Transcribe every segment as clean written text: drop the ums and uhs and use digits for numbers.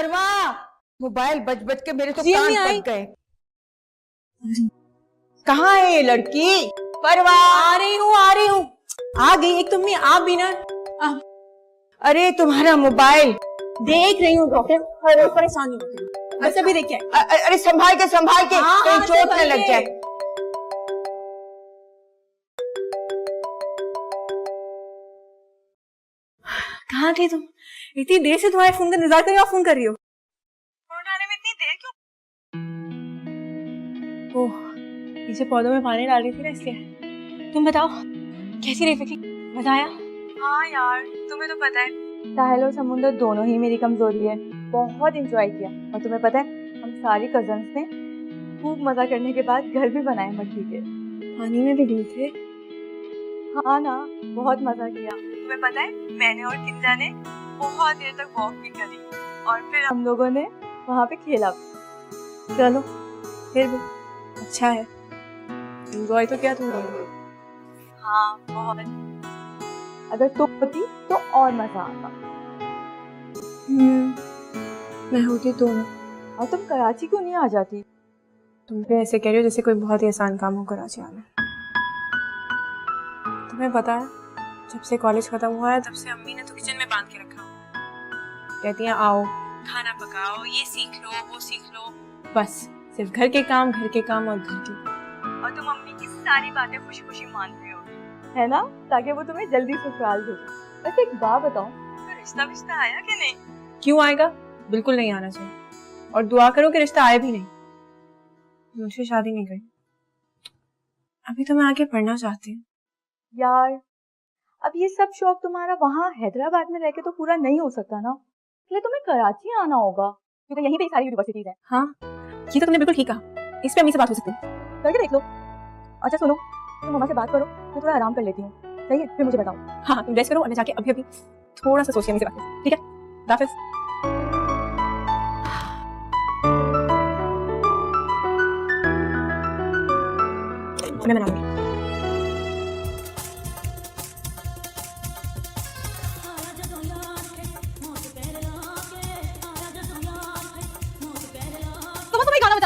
परवा, मोबाइल बज बज के मेरे तो जी, कान अम्मी पक गए। कहाँ है ये लड़की? परवा, आ रही हूँ। आ गई। एक तुम आप भी ना। अरे तुम्हारा मोबाइल देख रही हूँ डॉक्टर, हर परेशानी होती है। बस अभी देखिए। अरे संभाल के हाँ, कहीं चोट न लग जाए। कहाँ थी तुम? इतनी देर से तुम्हारे फोन का इंतजार कर रही हो, फोन कर रही हो? फोन उठाने में इतनी देर क्यों? ओह, पीछे पौधों में पानी डाल रही थी ना, इसलिए। तुम बताओ, कैसी रही फिक्री? मजा आया? हाँ यार, तुम्हें तो पता है साहिल और समुंदर दोनों ही मेरी कमजोरी है। बहुत एंजॉय किया। और तुम्हें पता है, हम सारी कजन्स ने खूब मजा करने के बाद घर भी बनाए मट्टी के। पानी में भी डूबे थे। हाँ ना, बहुत मजा किया। तुम्हें पता है, मैंने और किंजा ने बहुत देर तक वॉक भी करी और फिर हम लोगों ने वहाँ पे खेला भी। चलो, फिर भी अच्छा है। एंजॉय तो किया तुमने। हाँ, बहुत। अगर तुम होती तो और मजा आता। मैं होती तो ना। और तुम कराची क्यों नहीं आ जाती? तुम भी ऐसे कह रही हो जैसे कोई बहुत ही आसान काम हो कराची आना। तुम्हें पता है, जब से कॉलेज खत्म हुआ है तब से अम्मी ने तो किचन में बांध के रखा हुआ। कहती हैं आओ, खाना पकाओ, ये सीख लो, वो सीख लो। बस सिर्फ घर के काम और घर के। और तुम अम्मी की सारी बातें खुशी खुशी मानते हो, है ना? ताकि वो तुम्हें जल्दी ससुराल भेजे। वैसे एक बात बताओ, तो रिश्ता आया कि नहीं? क्यों आएगा? बिल्कुल नहीं आना चाहिए। और दुआ करो कि रिश्ता आए भी नहीं। मुझसे शादी नहीं करनी। अभी तो मैं आगे पढ़ना चाहती हूँ। यार, अब ये सब शौक तुम्हारा वहाँ हैदराबाद में रह के तो पूरा नहीं हो सकता ना, इसलिए तुम्हें कराची आना होगा, क्योंकि यहीं पे सारी यूनिवर्सिटीज हैं। हाँ, ये तो तुमने बिल्कुल ठीक कहा। इस पे अम्मी से बात हो सकती है, करके देख लो। अच्छा सुनो, तुम मम्मा से बात करो, मैं थोड़ा आराम कर लेती हूँ, सही है? फिर मुझे बताओ। हाँ, तुम रेस्ट करो और मैं जाके अभी थोड़ा सा सोच के अम्मी से बात करूँ, ठीक है? हाफिज। मैं बना लूंगी।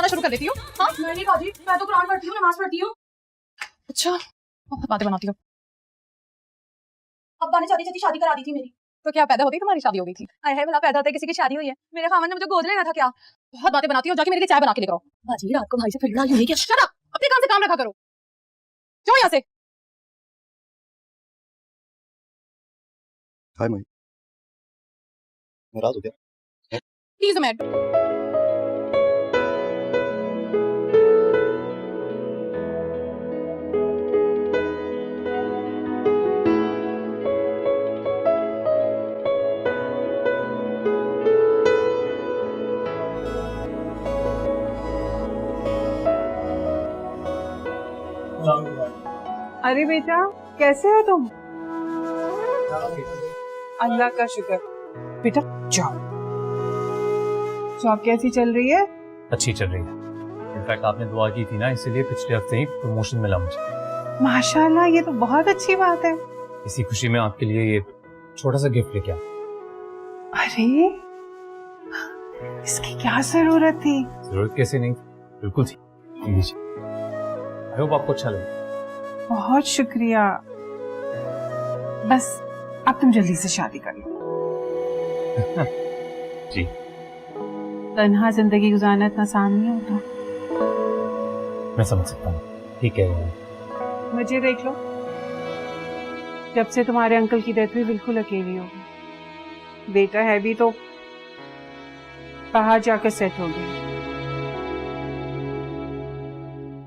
शुरू कर देती हूँ। हाँ, मैं तो कुरान पढ़ती हूँ, नमाज पढ़ती हूँ। अच्छा, बहुत बातें बनाती हो। अब्बा ने चाची शादी करा दी थी मेरी। तो क्या पैदा होती तुम्हारी शादी हो गई थी? है भला पैदा होते किसी की शादी हुई है? मेरे खामन ने मुझे गोद लेना था क्या? बहुत बातें बनाती हो, जाके मेरे लिए चाय बना के लेकर आओ। बाजी, रात को भाई से फिर लड़ाई हुई क्या? शट अप, अपने काम से काम रखा करो। जाओ यहाँ से। हाय मई, नाराज हो गया? Please mad. अरे बेटा, कैसे हो तुम? अल्लाह का शुक्र। बेटा जाओ। जॉब कैसी चल रही है? अच्छी चल रही है। इनफैक्ट आपने दुआ की थी ना, इसीलिए पिछले हफ्ते ही प्रमोशन मिला मुझे। माशाल्लाह, ये तो बहुत अच्छी बात है। इसी खुशी में आपके लिए ये छोटा सा गिफ्ट लेके आया। अरे, इसकी क्या जरूरत थी? जरूरत कैसे नहीं, बिल्कुल थी। लीजिए, आई होप आपको अच्छा लगे। बहुत शुक्रिया। बस अब तुम जल्दी से शादी कर लो। जी। तन्हा जिंदगी गुजारना इतना आसान नहीं होता। मैं समझ सकता हूँ, ठीक है। मुझे देख लो, जब से तुम्हारे अंकल की डेथ हुई बिल्कुल अकेली हो गई। बेटा है भी तो बाहर जाकर सेट हो गई।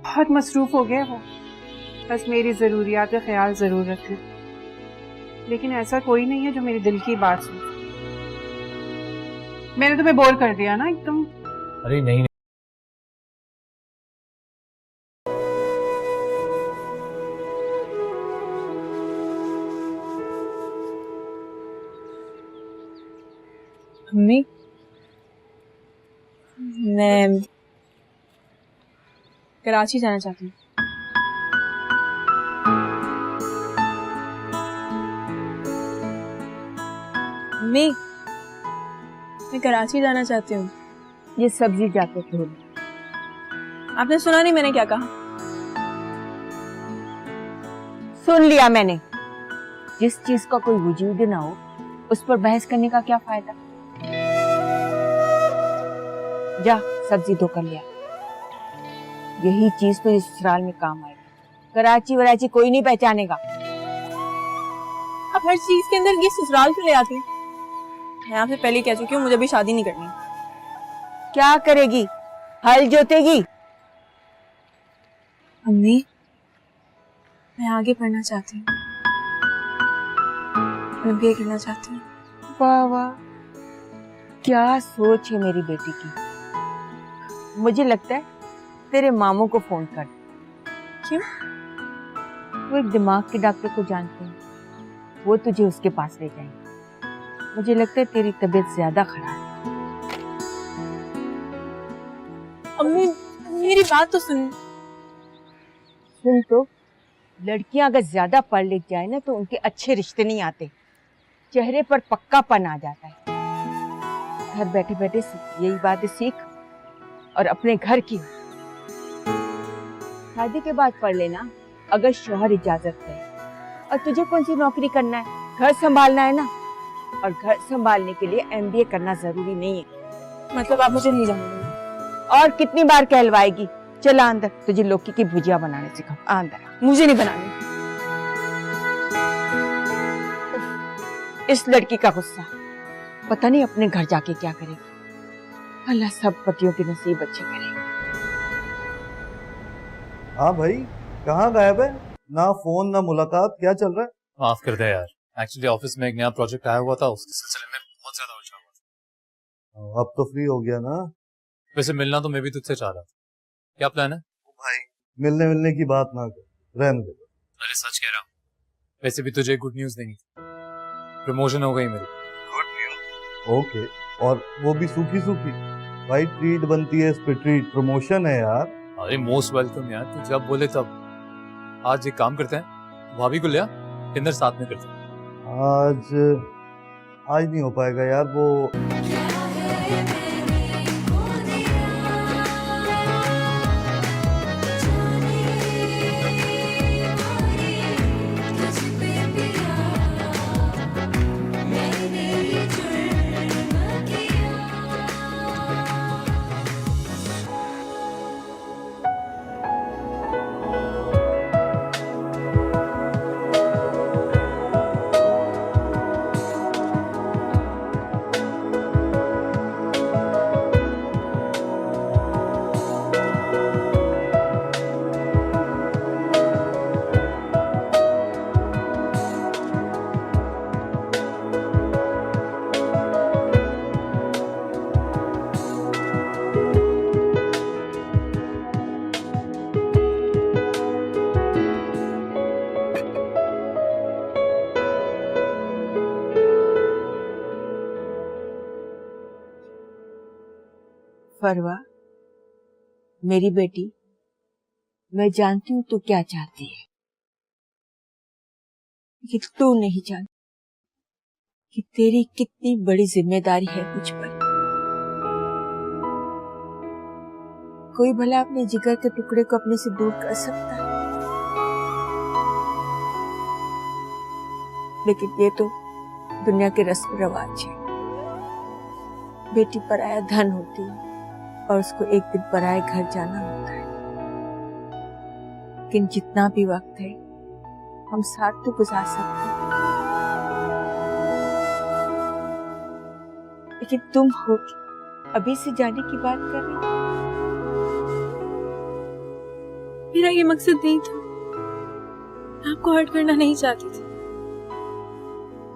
बहुत मसरूफ हो गया वो। बस मेरी जरूरियात का ख्याल जरूर रखना। लेकिन ऐसा कोई नहीं है जो मेरे दिल की बात सुने। मैंने तुम्हें बोर कर दिया ना एकदम। अरे नहीं, अम्मी, मैं कराची जाना चाहती हूँ। अम्मी, मैं कराची जाना चाहती हूँ। ये सब्जी जाके धो। आपने सुना नहीं मैंने क्या कहा? सुन लिया मैंने। जिस चीज का कोई वजूद ना हो उस पर बहस करने का क्या फायदा। जा सब्जी धो कर लिया। यही चीज तो इस ससुराल में काम आएगी। कराची वराची कोई नहीं पहचानेगा। आप हर चीज के अंदर ये ससुराल क्यों ले आती हैं? मैं आपसे पहले कह चुकी हूँ मुझे भी शादी नहीं करनी। क्या करेगी? हल जोतेगी? अम्मी, मैं आगे पढ़ना चाहती हूँ। मैं बीए करना चाहती हूँ। वाह वाह, क्या सोच है मेरी बेटी की। मुझे लगता है तेरे मामू को फोन कर। क्यों? वो एक दिमाग के डॉक्टर को जानते हैं, वो तुझे उसके पास ले जाएंगे। मुझे लगता है तेरी तबीयत ज्यादा खराब है। अम्मी, मेरी बात तो सुन। सुन तो, लड़कियां अगर ज्यादा पढ़ लिख जाए ना तो उनके अच्छे रिश्ते नहीं आते, चेहरे पर पक्कापन आ जाता है। घर बैठे बैठे यही बातें सीख और अपने घर की। शादी के बाद पढ़ लेना अगर शौहर इजाजत दे। और तुझे कौन सी नौकरी करना है? घर संभालना है ना। और घर संभालने के लिए एमबीए करना जरूरी नहीं है। मतलब आप मुझे नहीं जानते? और कितनी बार कहलवाएगी? चला अंदर, तुझे लौकी की भुजिया बनाने सिखाऊं। अंदर। मुझे नहीं बनानी। इस लड़की का गुस्सा, पता नहीं अपने घर जाके क्या करेगी। अल्लाह सब पतियों के नसीब अच्छे करेगी। हाँ भाई, कहाँ गायब है? ना फोन ना मुलाकात, क्या चल रहा है? माफ कर दे यार, एक्चुअली ऑफिस में एक नया प्रोजेक्ट आया हुआ था, उसके सिलसिले में बहुत ज्यादा उलझा हुआ था। अब तो फ्री हो गया ना? वैसे मिलना तो मैं भी तुझसे चाह रहा था। क्या प्लान है? भाई मिलने की बात ना कर, रहने दे। अरे सच कह रहा हूँ। वैसे भी तुझे गुड न्यूज देनी थी, प्रमोशन हो गई मेरी। Good news? ओके, और वो भी सूखी सूखी। भाई ट्रीट बनती है इस पे, ट्रीट। प्रमोशन है यार। अरे मोस्ट वेलकम यार, तू जब बोले तब। आज एक काम करते हैं, भाभी को ले आ, डिनर साथ में करते हैं। आज नहीं हो पाएगा यार, वो फरवा, मेरी बेटी, मैं जानती हूँ तू क्या चाहती है, लेकिन तू नहीं जानती कि तेरी कितनी बड़ी जिम्मेदारी है मुझ पर। कोई भला अपने जिगर के टुकड़े को अपने से दूर कर सकता है, लेकिन ये तो दुनिया के रस्म रिवाज है। बेटी पराया धन होती है और उसको एक दिन पराए घर जाना होता है। लेकिन जितना भी वक्त है हम साथ तो गुजार सकते हैं। लेकिन तुम हो अभी से जाने की बात कर रही हो। मेरा ये मकसद नहीं था, मैं आपको हर्ट करना नहीं चाहती थी।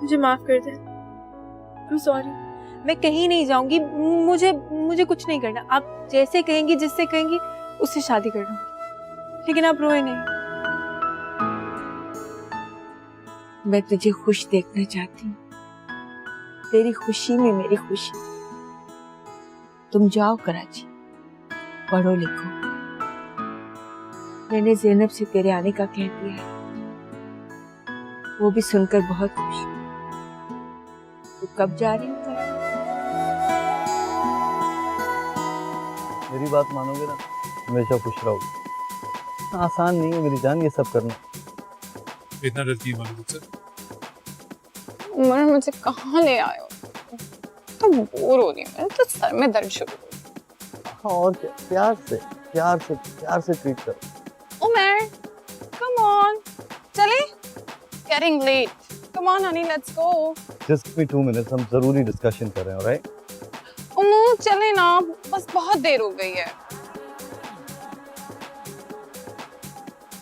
मुझे माफ कर दे। I'm sorry। मैं कहीं नहीं जाऊंगी, मुझे कुछ नहीं करना। आप जैसे कहेंगी, जिससे कहेंगी उससे शादी कर लूंगी, लेकिन आप रोए नहीं। मैं तुझे खुश देखना चाहती हूँ, तेरी खुशी में मेरी खुशी। तुम जाओ कराची, पढ़ो लिखो। मैंने ज़ैनब से तेरे आने का कह दिया है, वो भी सुनकर बहुत खुश। तू कब जा रही हो? मेरी बात मानोगे ना, हमेशा खुश रहोगे। आसान नहीं है मेरी जान ये सब करना। इतना डरती है मालूम से? उमर मुझे कहाँ ले आए हो? तो बोर हो रही हूँ, मेरे तो सर में दर्द शुरू हो गई। हाँ और क्या, प्यार से ट्रीट करो। उमर, come on, चले? Getting late. Come on, honey, let's go. Just give me 2 minutes, हम जरूरी डिस्कशन कर रहे हैं, alright? उमर, चले ना, बस बहुत देर हो गई है।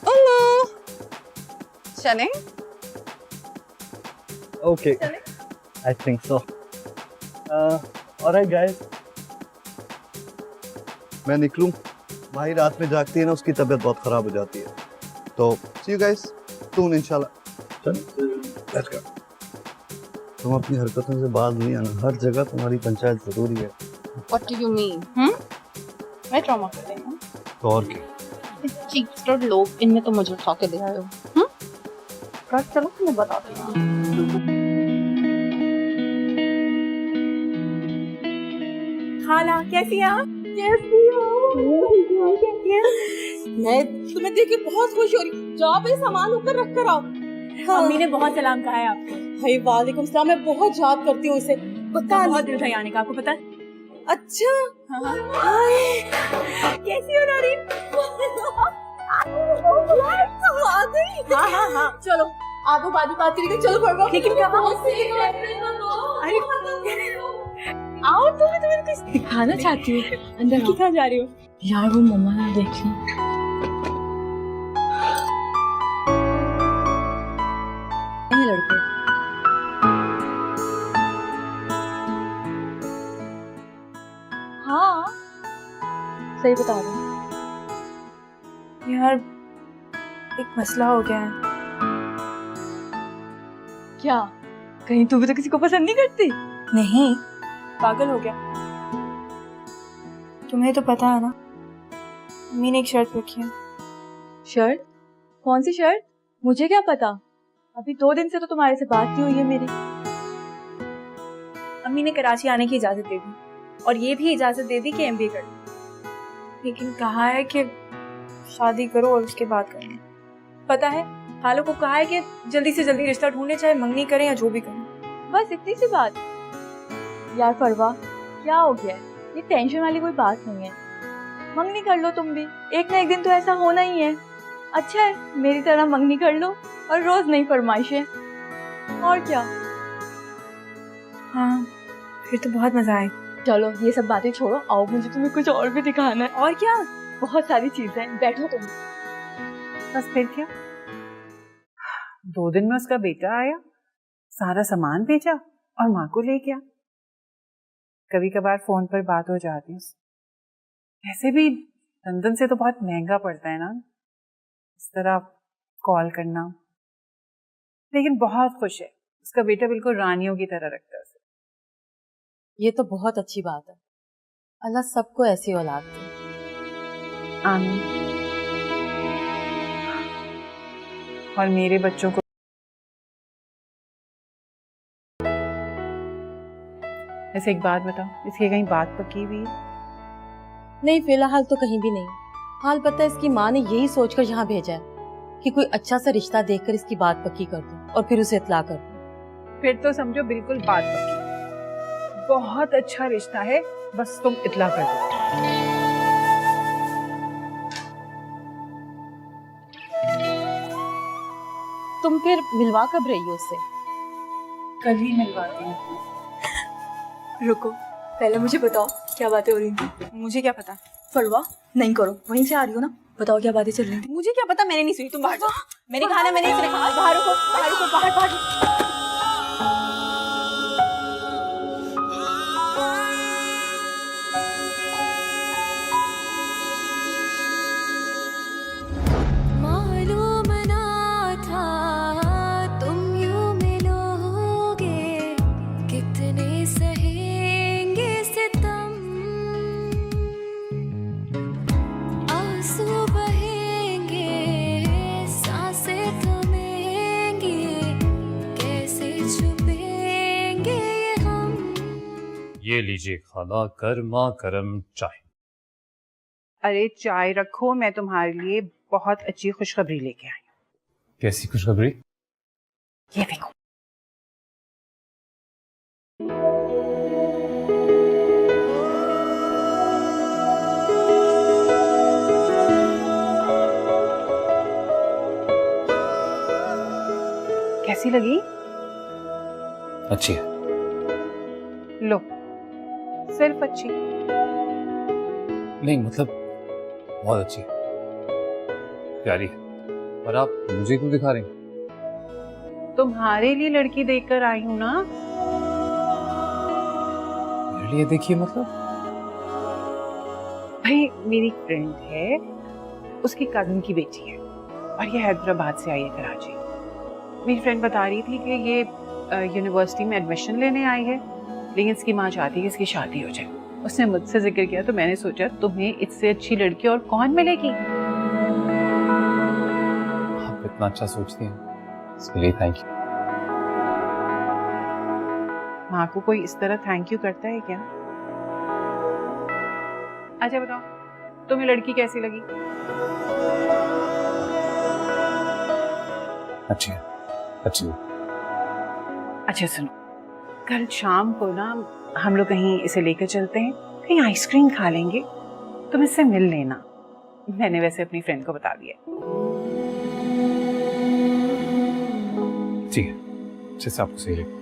उमर, चले? Okay, I think so. Alright guys, मैं निकलूं। भाई रात में जागती है ना, उसकी तबीयत बहुत खराब हो जाती है। तो see you guys soon इंशाल्लाह। Let's go. तुम अपनी हरकतों से बाज नहीं आना, हर जगह तुम्हारी पंचायत जरूरी है। What do you mean? मैं ट्रॉमा कर रही हूँ। तो और क्या? चीक्स्टर लोग, इनमें तो मुझे उठा के ले आए हो। कर चलो, मैं बताती हूँ। खाला कैसी हैं आप? मैं तुम्हें देख के बहुत खुश हो रही हूँ। जाओ भाई, सामान ऊपर रख कर आओ। मम्मी ने बहुत सलाम कहा है आपको। भाई वालेकुम सलाम, मैं बहुत याद करती हूँ उसे। पता बहुत नहीं। दिल था आने का, आपको पता है? अच्छा हाँ। हाय, कैसी हो नारी? आ गई। हाँ। चलो आधो बाद में बात करेंगे। चलो पढ़वा। लेकिन कहाँ? आओ, तुम्हें कुछ दिखाना चाहती हूँ। अंदर की कहाँ जा रही हो? यार वो मम्मा ना देख ली। ये लड़के हाँ, सही बता रहे हैं। यार एक मसला हो गया है। क्या कहीं तू भी तो किसी को पसंद नहीं करती? नहीं, पागल हो गया। तुम्हें तो पता है ना, मम्मी ने एक शर्त रखी है। शर्ट? कौन सी शर्ट? मुझे क्या पता, अभी 2 दिन से तो तुम्हारे से बात नहीं हुई है मेरी। अम्मी ने कराची आने की इजाजत दे दी और ये भी इजाजत दे दी कि एमबीए कर लो, लेकिन कहा है कि शादी करो और उसके बाद करना। पता है, खालों को कहा है कि जल्दी से जल्दी रिश्ता ढूंढे, चाहे मंगनी करें या जो भी करें। बस इतनी सी बात? यार फरवा, क्या हो गया है? ये टेंशन वाली कोई बात नहीं है। मंगनी कर लो तुम भी, एक ना एक दिन तो ऐसा होना ही है। अच्छा है, मेरी तरह मंगनी कर लो और रोज नई फरमाइशें। और क्या? हाँ, फिर तो बहुत मजा आए। चलो ये सब बातें छोड़ो, आओ मुझे तुम्हें कुछ और भी दिखाना है। और क्या? बहुत सारी चीजें, बैठो तुम। बस फिर क्या, 2 दिन में उसका बेटा आया, सारा सामान भेजा और माँ को ले गया। कभी कभार फोन पर बात हो जाती है। ऐसे भी लंदन से तो बहुत महंगा पड़ता है ना इस तरह कॉल करना, लेकिन बहुत खुश है। उसका बेटा बिल्कुल रानियों की तरह रखता है उसे। ये तो बहुत अच्छी बात है, अल्लाह सबको ऐसी औलाद दे। आमीन। और मेरे बच्चों को ऐसे एक बात बताओ, इसकी कहीं बात पक्की हुई है? नहीं, फिलहाल तो कहीं भी नहीं। हाल पता है, इसकी माँ ने यही सोचकर यहाँ भेजा है कि कोई अच्छा सा रिश्ता देखकर इसकी बात पक्की कर दूं और फिर उसे इत्ला कर दूं। फिर तो समझो बिल्कुल बात पक्की। बहुत अच्छा रिश्ता है, बस तुम इत्ला कर दो। तुम फिर मिलवा कब रही हो उससे? कल ही मिलवाती हूँ। रुको, पहले मुझे बताओ क्या बातें हो रही थी। मुझे क्या पता? फरवा, नहीं करो, वहीं से आ रही हो ना, बताओ क्या बातें चल रही थी। मुझे क्या पता, मैंने नहीं सुनी। तुम बाहर जाओ, मैंने कहा ना, मैंने नहीं सुनी। बाहर रुको, बाहर रुको, बाहर। मालूम ना था तुम यूं मिलोगे, कितने सहेंगे सितम, आंसू बहेंगे, सांसें थमेंगी, कैसे छुपेंगे ये हम। ये लीजिए खाला, गर्मा गर्म चाय। अरे चाय रखो, मैं तुम्हारे लिए बहुत अच्छी खुशखबरी लेके आई हूँ। कैसी खुशखबरी? ये देखो। कैसी लगी? अच्छी है। लो, सिर्फ अच्छी। नहीं मतलब बहुत अच्छी है, प्यारी है। पर आप मुझे क्यों दिखा रही हैं? तुम्हारे लिए लड़की देखकर आई हूँ ना। मेरे लिए देखिए मतलब? भाई मेरी फ्रेंड है, उसकी कजन की बेटी है और ये हैदराबाद से आई है, कराची। मेरी फ्रेंड बता रही थी कि ये यूनिवर्सिटी में एडमिशन लेने आई है, लेकिन इसकी माँ चाहती है कि इसकी शादी हो जाए। उसने मुझसे जिक्र किया तो मैंने सोचा तुम्हें इससे अच्छी लड़की और कौन मिलेगी। आप इतना अच्छा सोचती हैं, इसके लिए थैंक यू। माँ को कोई इस तरह थैंक यू करता है क्या? अच्छा बताओ, तुम्हें लड़की कैसी लगी? अच्छी है, अच्छी है। अच्छा सुनो, कल शाम को ना हम लोग कहीं इसे लेकर चलते हैं, कहीं आइसक्रीम खा लेंगे, तुम इससे मिल लेना। मैंने वैसे अपनी फ्रेंड को बता दिया। ठीक है, अच्छे से आपको सही लगे।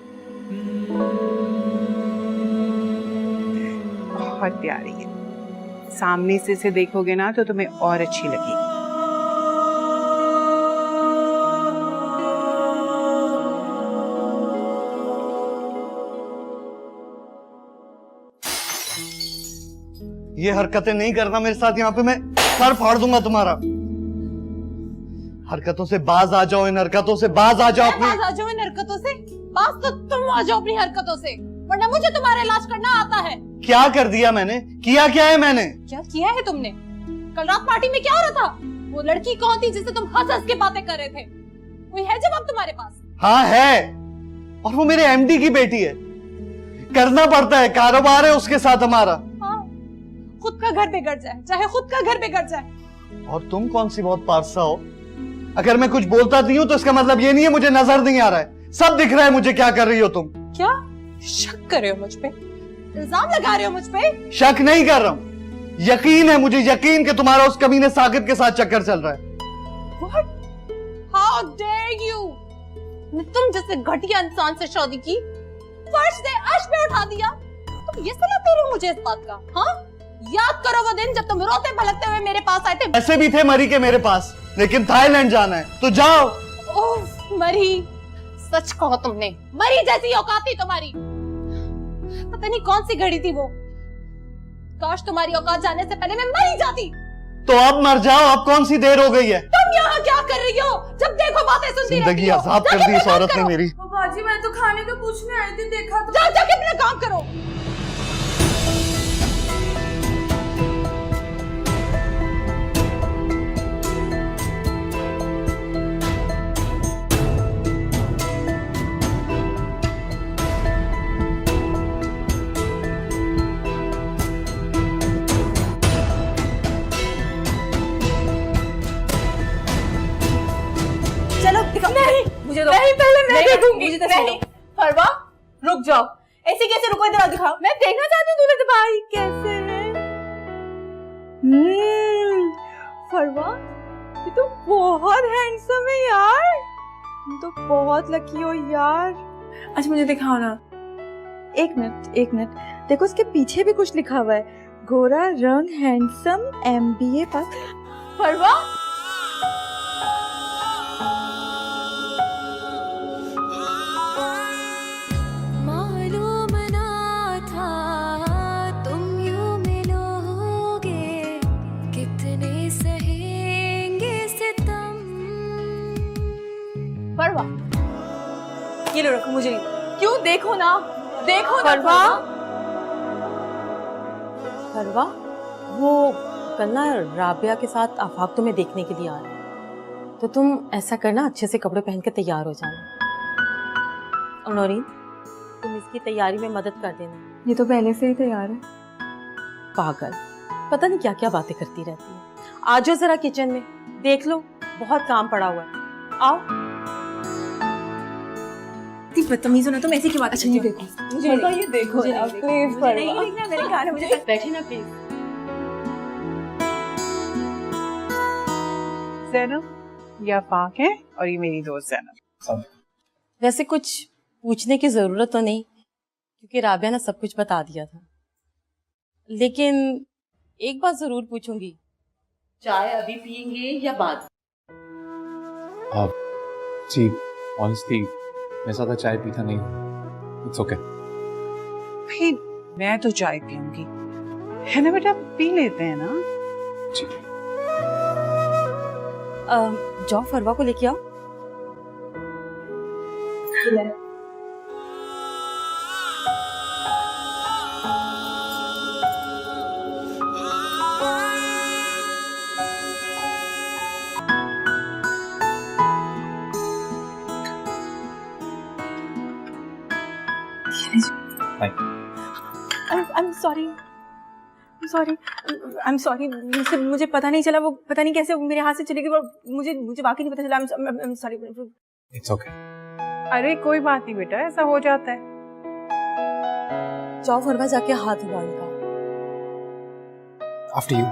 बहुत प्यारी है, सामने से इसे देखोगे ना तो तुम्हें और अच्छी लगेगी। ये हरकतें नहीं करना मेरे साथ, यहाँ पे मैं सर फाड़ दूंगा तुम्हारा। हरकतों से बाज आ जाओ, इन हरकतों से बाज आ जाओ। बाज आ जाओ इन हरकतों से? बाज तो तुम आ जाओ अपनी हरकतों से, वरना मुझे तुम्हारा इलाज करना आता है। क्या कर दिया मैंने? किया क्या है मैंने? क्या किया है तुमने? कल रात पार्टी में क्या हो रहा था? वो लड़की कौन थी जिससे तुम हंस हंस के बातें कर रहे थे? कोई है जवाब तुम्हारे पास? हाँ है, और वो मेरे एमडी की बेटी है। करना पड़ता है, कारोबार है उसके साथ हमारा। खुद का घर बिगड़ जाए, चाहे खुद का घर बिगड़ जाए। और तुम कौन सी बहुत पारसा हो? अगर मैं कुछ बोलता नहीं हूं तो इसका मतलब ये नहीं है मुझे नजर नहीं आ रहा है, सब दिख रहा है मुझे क्या कर रही हो तुम। क्या शक कर रहे हो मुझ पे? इल्जाम लगा रहे हो मुझ पे? शक नहीं कर रहा हूं, यकीन है मुझे, यकीन कि तुम्हारा उस कमीने साकिब के साथ चक्कर चल रहा है। What? How dare you? तुम जैसे घटिया इंसान से शादी की, फर्श से अर्श पे उठा दिया। तुम ये सलाह दे रहे हो मुझे इस बात का? हाँ, याद करो वो दिन जब तुम रोते भलकते हुए मेरे पास आए थे। ऐसे भी थे मरी के मेरे पास, लेकिन थाईलैंड जाना है तो जाओ। ओह मरी, सच कहो तुमने, मरी जैसी औकात थी तुम्हारी। पता नहीं कौन सी घड़ी थी वो, काश तुम्हारी औकात जाने से पहले मैं मर ही जाती। तो अब मर जाओ, अब कौन सी देर हो गई है? तुम यहाँ क्या कर रही हो? जब देखो बातें सुनती रहती जिंदगी हो। अजाब कर दी इस औरत ने मेरी। बाजी मैं तो खाने का पूछने आई थी, देखा तो। जाके अपना काम करो। चलो नहीं, मुझे दो। नहीं, पहले मैं देखूंगी। मुझे नहीं, फरवा रुक जाओ। ऐसे कैसे रुको? इधर दिखाओ। मैं देखना चाहती हूँ तुम्हें भाई कैसे है। फरवा, ये तो बहुत हैंडसम है यार। तुम तो बहुत लकी हो यार। अच्छा मुझे दिखाओ ना। एक मिनट देखो, उसके पीछे भी कुछ लिखा हुआ है। गोरा रंग, हैंडसम, MBA पास। फरवा मालूम ना था तुम यूं मिलोगे, कितने सहेंगे सितम। फरवा, ये लो रखो, मुझे क्यों? देखो ना, देखो ना फरवा। फरवा, वो कल ना राबिया के साथ आफाक तुम्हें देखने के लिए आ रहा है, तो तुम ऐसा करना, अच्छे से कपड़े पहन के तैयार हो जाना। और नौरीन, तुम इसकी तैयारी में मदद कर देना। ये तो पहले से ही तैयार है। पागल, पता नहीं क्या क्या बातें करती रहती है। आ जाओ जरा किचन में, देख लो बहुत काम पड़ा हुआ है। आओ। इतनी बदतमीज हो ना तुम, ऐसी की बात। अच्छा ये देखो, मुझे ये देखो आप प्लीज परवा। मेरे गाने मुझे बैठे ना प्लीज। जैनब, ये आफाक है और ये मेरी दोस्त जैनब। वैसे कुछ पूछने की जरूरत तो नहीं, क्योंकि राबिया ने सब कुछ बता दिया था, लेकिन एक बात जरूर पूछूंगी, चाय अभी पियेंगे या बाद? जी ऑनेस्टली मैं ज्यादा चाय पीता नहीं, इट्स ओके। भाई मैं तो चाय पीऊंगी, है ना बेटा, पी लेते हैं ना। जी जाओ फरवा को लेके आओ। I'm sorry, मुझे पता नहीं चला, वो पता नहीं कैसे मेरे हाथ से चली गई, मुझे वाकई नहीं पता चला। I'm sorry। It's okay. अरे कोई बात नहीं बेटा, ऐसा हो जाता है। जाओ फरवा जाके हाथ धुलो इनका। After you.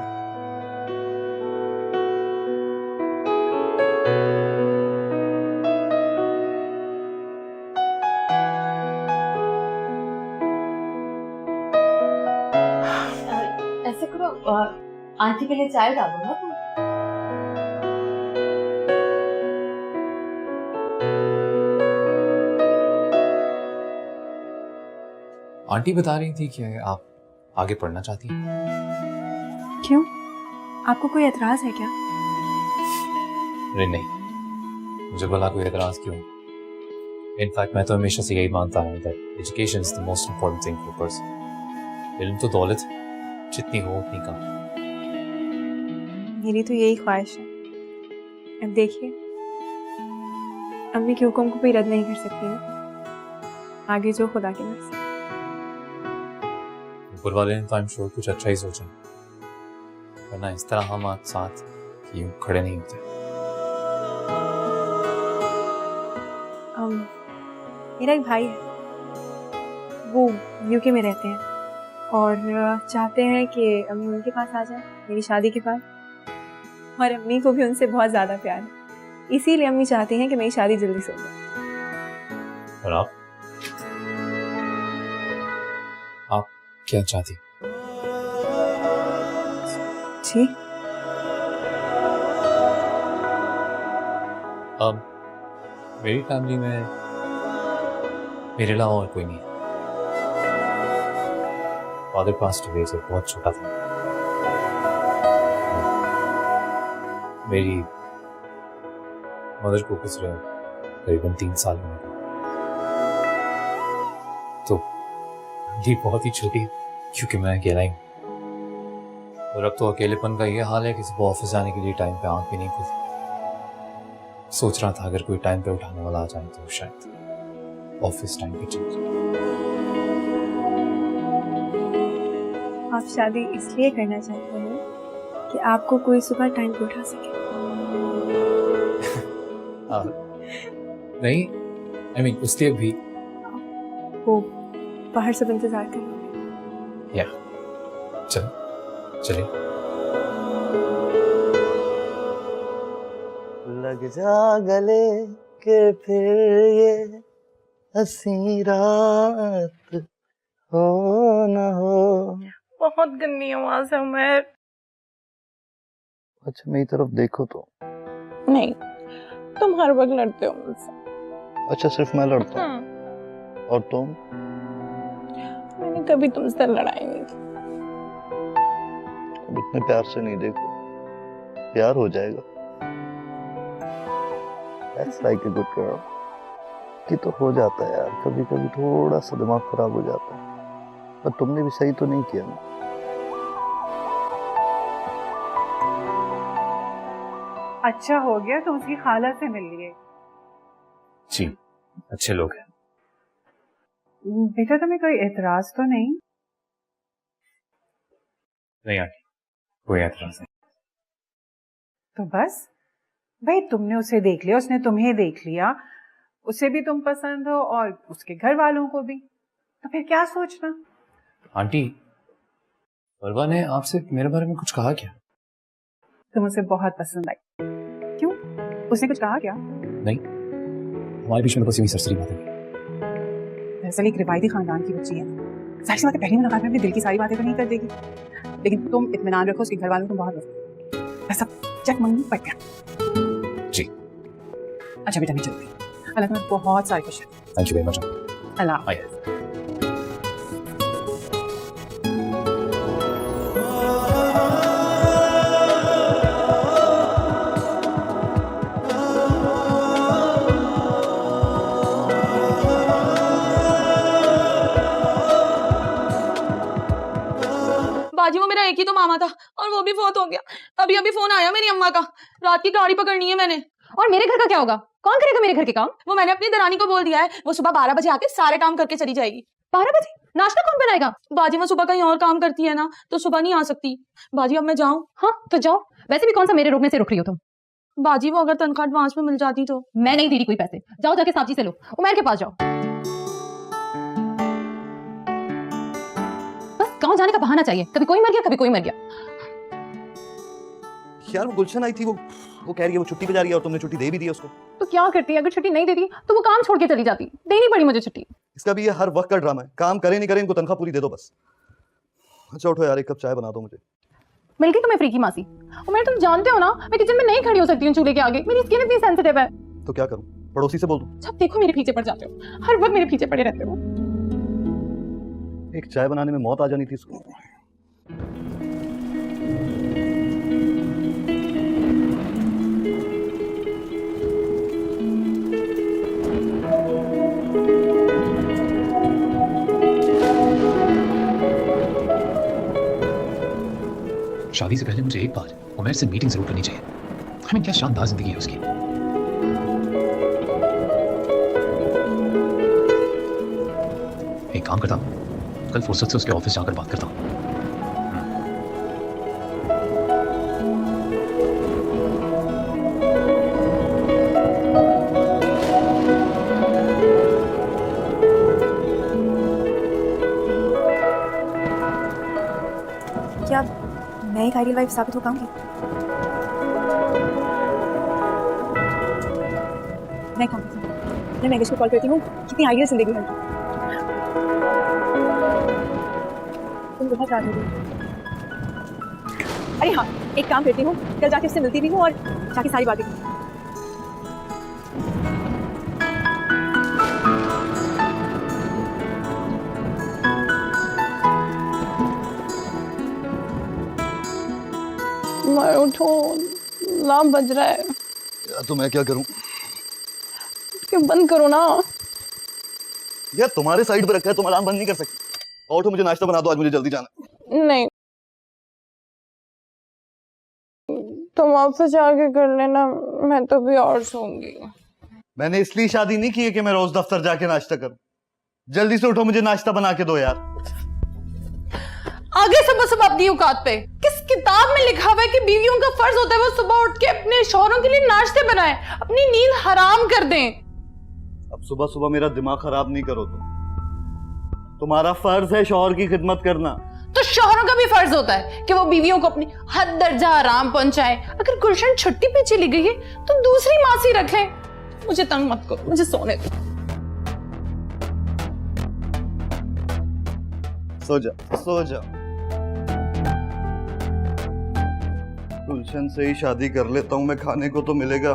ऐसे करो, आंटी के लिए चाय डालो ना तुम। आंटी बता रही थी कि आप आगे पढ़ना चाहती हैं। क्यों, आपको कोई एतराज है क्या? अरे नहीं, मुझे भला कोई एतराज क्यों। इनफैक्ट मैं तो हमेशा से यही मानता हूँ that education is the most important thing for person. इल्म तो दौलत है, जितनी हो उतनी कम। मेरी तो यही ख्वाहिश है। अब देखिए, अम्मी के हुक्म को कोई रद्द नहीं कर सकती है, आगे जो खुदा की मर्जी। ऊपर वाले ने तो आई एम श्योर कुछ अच्छा ही सोचा, वरना इस तरह हम आज साथ यूं खड़े नहीं होते। मेरा एक भाई है, वो यूके में रहते हैं और चाहते हैं कि अम्मी उनके पास आ जाए मेरी शादी के बाद, और अम्मी को भी उनसे बहुत ज़्यादा प्यार है, इसीलिए अम्मी चाहती हैं कि मेरी शादी जल्दी से हो जाए। और आप क्या चाहती? जी, मेरी फैमिली में मेरे अलावा और कोई नहीं है। फादर पास्ट अवे जब बहुत छोटा था। मेरी मदर को गुजरे करीबन 3 साल में, तो ये बहुत ही छोटी, क्योंकि मैं अकेला ही हूँ। और अब तो अकेलेपन का ये हाल है कि सुबह ऑफिस जाने के लिए टाइम पे आंख भी नहीं खुलती। सोच रहा था अगर कोई टाइम पे उठाने वाला आ जाए तो शायद ऑफिस टाइम पे चल जाए। आप शादी इसलिए करना चाहते हैं कि आपको कोई सुबह टाइम पे उठा सके? नहीं, आई मीन उसलिए भी। वो बाहर सब इंतजार कर रहे हैं। या चलिए। लग जा गले के फिर ये हंसी रात हो न हो। बहुत गंदी आवाज है उमर। अच्छा मेरी तरफ देखो तो। नहीं, तुम हर वक्त लड़ते हो मुझसे। अच्छा सिर्फ मैं लड़ता हूँ और तुम? मैंने कभी तुमसे लड़ाई नहीं की। अब इतने प्यार से नहीं देखो, प्यार हो जाएगा। That's like a good girl। कि तो हो जाता है यार, कभी कभी थोड़ा सा दिमाग खराब हो जाता है, पर तुमने भी सही तो नहीं किया ना। अच्छा हो गया तो उसकी खाला से मिल लिए। जी, अच्छे लोग हैं। बेटा तुम्हें कोई एतराज तो नहीं? नहीं आंटी, कोई एतराज नहीं। तो बस भाई, तुमने उसे देख लिया, उसने तुम्हें देख लिया, उसे भी तुम पसंद हो और उसके घर वालों को भी, तो फिर क्या सोचना। आंटी, परवा ने आपसे मेरे बारे में कुछ कहा क्या? तुम उसे बहुत पसंद आई। क्यों, उसने कुछ कहा क्या? नहीं, हमारे बीच में बस यही सरसरी बातें हुई। दरअसल एक रिवायती खानदान की बच्ची है, जाहिर सी बात है पहली मुलाकात में अपने दिल की सारी बातें तो नहीं कर देगी, लेकिन तुम इत्मीनान रखो, उसके घर वालों को बहुत पसंद है। बस अब चेक मंगनी पड़ गया। जी। अच्छा बेटा, मैं चलती हूँ। अल्लाह तुम्हें बहुत सारी खुशी। Thank you very much. Allah. आइए। बाजी वो मेरा एक ही तो मामा था और वो भी फौत हो गया। अभी अभी फोन आया मेरी अम्मा का, रात की गाड़ी पकड़नी है मैंने। और मेरे घर का क्या होगा? कौन करेगा मेरे घर के काम? वो मैंने अपनी दरानी को बोल दिया है, वो सुबह 12 बजे आके सारे काम करके चली जाएगी। 12 बजे? नाश्ता कौन बनाएगा? बाजी वो सुबह कहीं और काम करती है ना, तो सुबह नहीं आ सकती। बाजी अब मैं जाऊं? हाँ तो जाओ, वैसे भी कौन सा मेरे रोकने से रुक रही हो तुम? बाजी वो अगर तनख्वाह एडवांस में मिल जाती तो। मैं नहीं दे रही कोई पैसे, जाओ जाके साहब जी से लो, उमर के पास जाओ। बस गांव जाने का बहाना चाहिए, कभी कोई मर गया कभी कोई मर गया। यार वो गुलशन आई थी, वो कह रही है वो छुट्टी पे जा रही है और तुमने छुट्टी दे भी दी उसको। तो क्या करती है, अगर छुट्टी नहीं देती तो वो काम छोड़ के चली जाती, देनी पड़ी मुझे छुट्टी। इसका भी ये हर वक्त का ड्रामा है, काम करे नहीं करे इनको तनख्वाह पूरी दे दो बस। अच्छा उठो यार, एक कप चाय बना दो मुझे। मिल गई तुम्हें फ्री की मासी। उमर तुम जानते हो ना, मैं किचन में नहीं खड़ी हो सकती हूँ चूल्हे के आगे, मेरी स्किन इतनी सेंसिटिव है। तो क्या करूं, पड़ोसी से बोल दूं? जब देखो मेरे पीछे पड़ जाते हो, हर वक्त मेरे पीछे पड़े रहते हो। एक चाय बनाने में मौत आ जानी थी इसको। शादी से पहले मुझे एक बार उमर से मीटिंग जरूर करनी चाहिए। हमें क्या शानदार जिंदगी है उसकी। एक काम करता हूं, कल फुर्सत से उसके ऑफिस जाकर बात करता हूं। क्या मैं एक आइडियल वाइफ साबित हो पाऊंगी? मैं काम करती हूँ, मैं मैगेश को कॉल करती हूँ, कितनी आइडियल जिंदगी है। तुम बहुत रात हो गई। अरे हाँ, एक काम करती हूँ, कल जाके उससे मिलती भी हूँ और जाके सारी बातें करूँ। मैं उठो, अलार्म बज रहा है। यार तो मैं क्या करूं? क्यों बंद करो ना। यार तुम्हारे साइड पे रखा है, तुम अलार्म बंद नहीं कर सकती। और तो मुझे नाश्ता बना दो, आज मुझे जल्दी जाना है। नहीं, तुम ऑफिस जाके कर लेना, मैं तो भी और सोऊंगी। मैंने इसलिए शादी नहीं की है कि मैं रोज दफ्तर जाके नाश्ता करूं। जल्दी से उठो, मुझे नाश्ता बना के दो यार। आगे सब अपनी औकात पे। किस किताब में लिखा हुआ है कि बीवियों का फर्ज होता है वो सुबह उठ के अपने शौहरों के लिए नाश्ते बनाएं, अपनी नींद हराम कर दें। अब सुबह सुबह मेरा दिमाग खराब नहीं करो तुम्हारा फर्ज है शौहर की खिदमत करना। तो शौहरों का भी फर्ज होता है कि वो बीवियों को अपनी हद दर्जा आराम पहुंचाए। अगर गुलशन छुट्टी पे चली गई है तो दूसरी मासी रखें। मुझे तंग मत करो, मुझे सोने दो। सो जा, सो जा। गुलशन से ही शादी कर लेता हूं मैं, खाने को तो मिलेगा।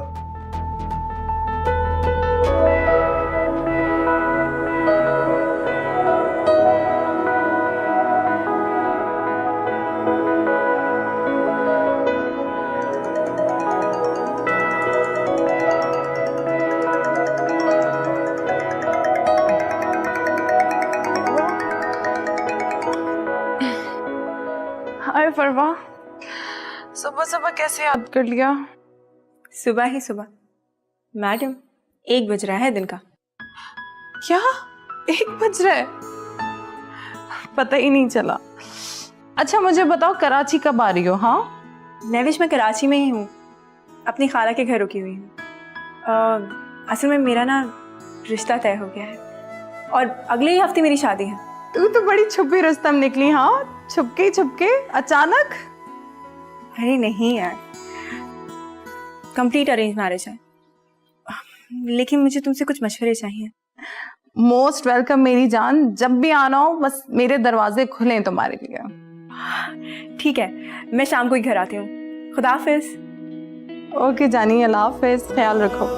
हाय फरवा, सुबह सुबह कैसे याद कर लिया? सुबह ही सुबह मैडम, 1 बज रहा है दिन का। क्या 1 बज रहा है? पता ही नहीं चला। अच्छा मुझे बताओ कराची कब आ रही हो? हाँ नैविश, मैं कराची में ही हूँ, अपनी खाला के घर रुकी हुई हूँ। असल में मेरा ना रिश्ता तय हो गया है और अगले ही हफ्ते मेरी शादी है। तू तो बड़ी छुपी रुस्तम निकली। हाँ छुपके अचानक? अरे नहीं यार, कंप्लीट अरेंज मैरिज है, लेकिन मुझे तुमसे कुछ मशवरे चाहिए। मोस्ट वेलकम मेरी जान, जब भी आना हो बस मेरे दरवाजे खुले हैं तुम्हारे लिए। ठीक है, मैं शाम को ही घर आती हूँ। खुदा हाफिज। ओके जानी, अल्लाह हाफिज, ख्याल रखो।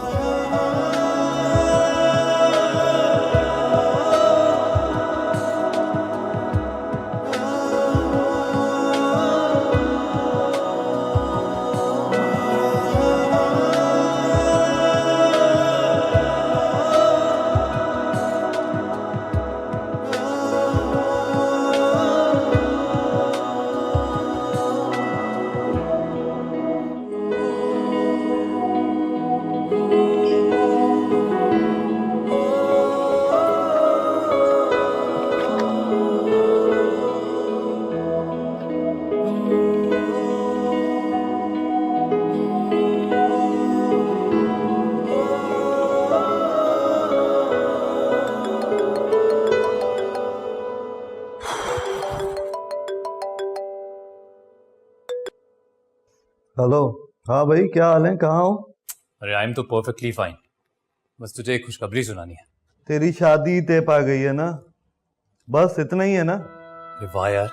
हेलो। हाँ भाई, क्या हाल है? कहाँ हो? अरे आई एम तो परफेक्टली फाइन, बस तुझे एक खुशखबरी सुनानी है। तेरी शादी तय पा गई है ना? बस इतना ही है ना? अरे वाह यार,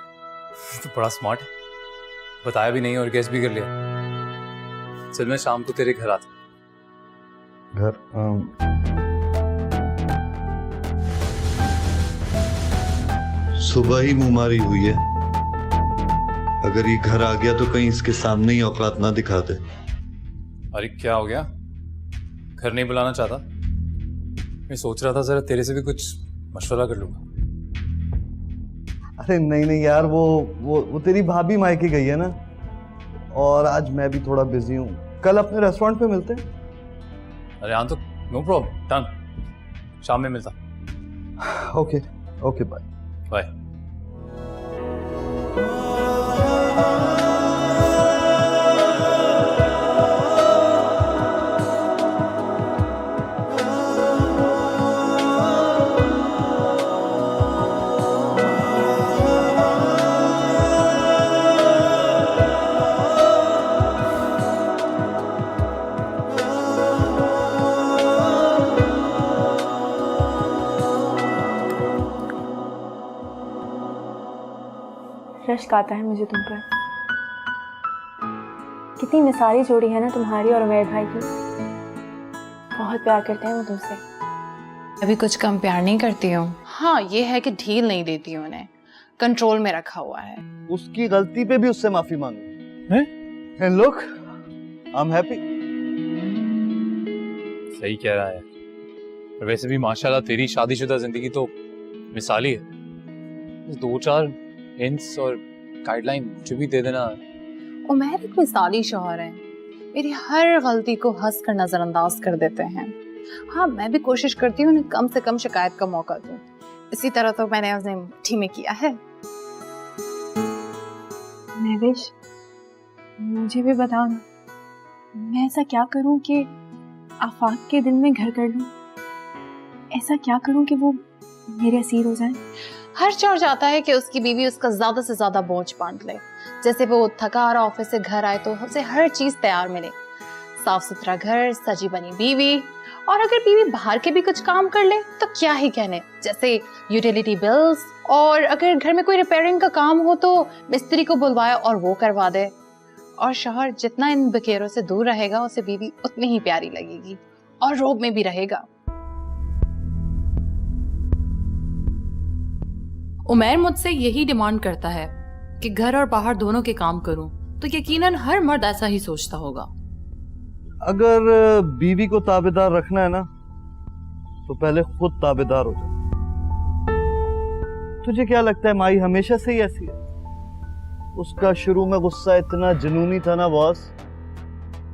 तू बड़ा स्मार्ट है, बताया भी नहीं और गेस भी कर लिया। चल मैं शाम को तेरे घर आता हूँ। घर सुबह ही मुंहमारी हुई है, अगर ये घर आ गया तो कहीं इसके सामने ही औकात ना दिखा दे। अरे क्या हो गया, घर नहीं बुलाना चाहता? मैं सोच रहा था जरा तेरे से भी कुछ मशवरा कर लूंगा। अरे नहीं यार, वो तेरी भाभी मायके गई है ना, और आज मैं भी थोड़ा बिजी हूँ। कल अपने रेस्टोरेंट पे मिलते हैं। अरे हाँ तो नो प्रॉब्लम, डन, शाम में मिलता। Okay bye bye. रश्क आता है मुझे तुम पर। कितनी मिसाली जोड़ी है ना तुम्हारी और उमैर भाई की। बहुत प्यार करते हैं वो तुमसे। अभी कुछ कम प्यार नहीं करती हूँ। हाँ ये है कि ढील नहीं देती हूँ, उन्हें कंट्रोल में रखा हुआ है। उसकी गलती पे भी उससे माफी मांगो। And look, I am happy. सही कह रहा है, और वैसे भी माशाल्लाह तेरी शादीशुदा जिंदगी तो मिसाली है। 2-4 हिंट्स और गाइडलाइन मुझे भी दे देना। उमैर एक मिसाली शौहर है, मेरी हर गलती को हंस कर नजरअंदाज कर देते हैं। हाँ मैं भी कोशिश करती हूँ उन्हें कम से कम शिकायत का मौका दूं। इसी तरह तो मैंने उन्हें मुट्ठी में किया है। नैविश, मुझे भी बताओ ना, मैं ऐसा क्या करूं कि आफाक के दिल में घर कर लूं? ऐसा क्या करूं कि वो मेरे असीर हो जाएं? हर चोर चाहता है कि उसकी बीवी उसका ज्यादा से ज्यादा बोझ बांट ले। जैसे वो थका हारा ऑफिस से घर आए तो उसे हर चीज तैयार मिले, साफ सुथरा घर, सजी बनी बीवी, और अगर बीवी बाहर के भी कुछ काम कर ले तो क्या ही कहने, जैसे यूटिलिटी बिल्स, और अगर घर में कोई रिपेयरिंग का काम हो तो मिस्त्री को बुलवाए और वो करवा दे। और शौहर जितना इन बकेरों से दूर रहेगा उसे बीवी उतनी ही प्यारी लगेगी और रोब में भी रहेगा। उमैर मुझसे यही डिमांड करता है कि घर और बाहर दोनों के काम करूं, तो यकीनन हर मर्द ऐसा ही सोचता होगा। अगर बीवी को ताबेदार रखना है ना, तो पहले खुद ताबेदार हो जाए। तुझे क्या लगता है माही हमेशा से ही ऐसी है? उसका शुरू में गुस्सा इतना जुनूनी था ना बॉस,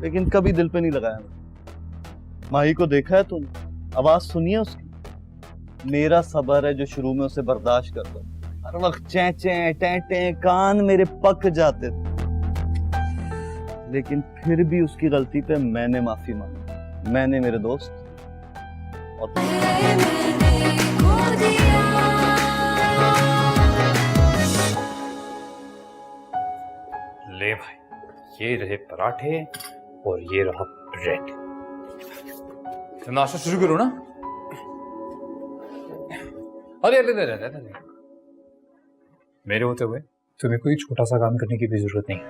लेकिन कभी दिल पे नहीं लगाया मैं। माही को देखा है तुम? आवाज सुनी है उसकी? मेरा सब्र है जो शुरू में उसे बर्दाश्त करता, हर वक्त चैं चैं टें टें, कान मेरे पक जाते थे। लेकिन फिर भी उसकी गलती पे मैंने माफी मांगी, मैंने, मेरे दोस्त और ले भाई, ये रहे पराठे और ये रहा ब्रेड। तो नाश्ता शुरू करो ना। अरे अरे अरे अरे अरे, मेरे होते हुए तुम्हें कोई छोटा सा काम करने की भी जरूरत नहीं है।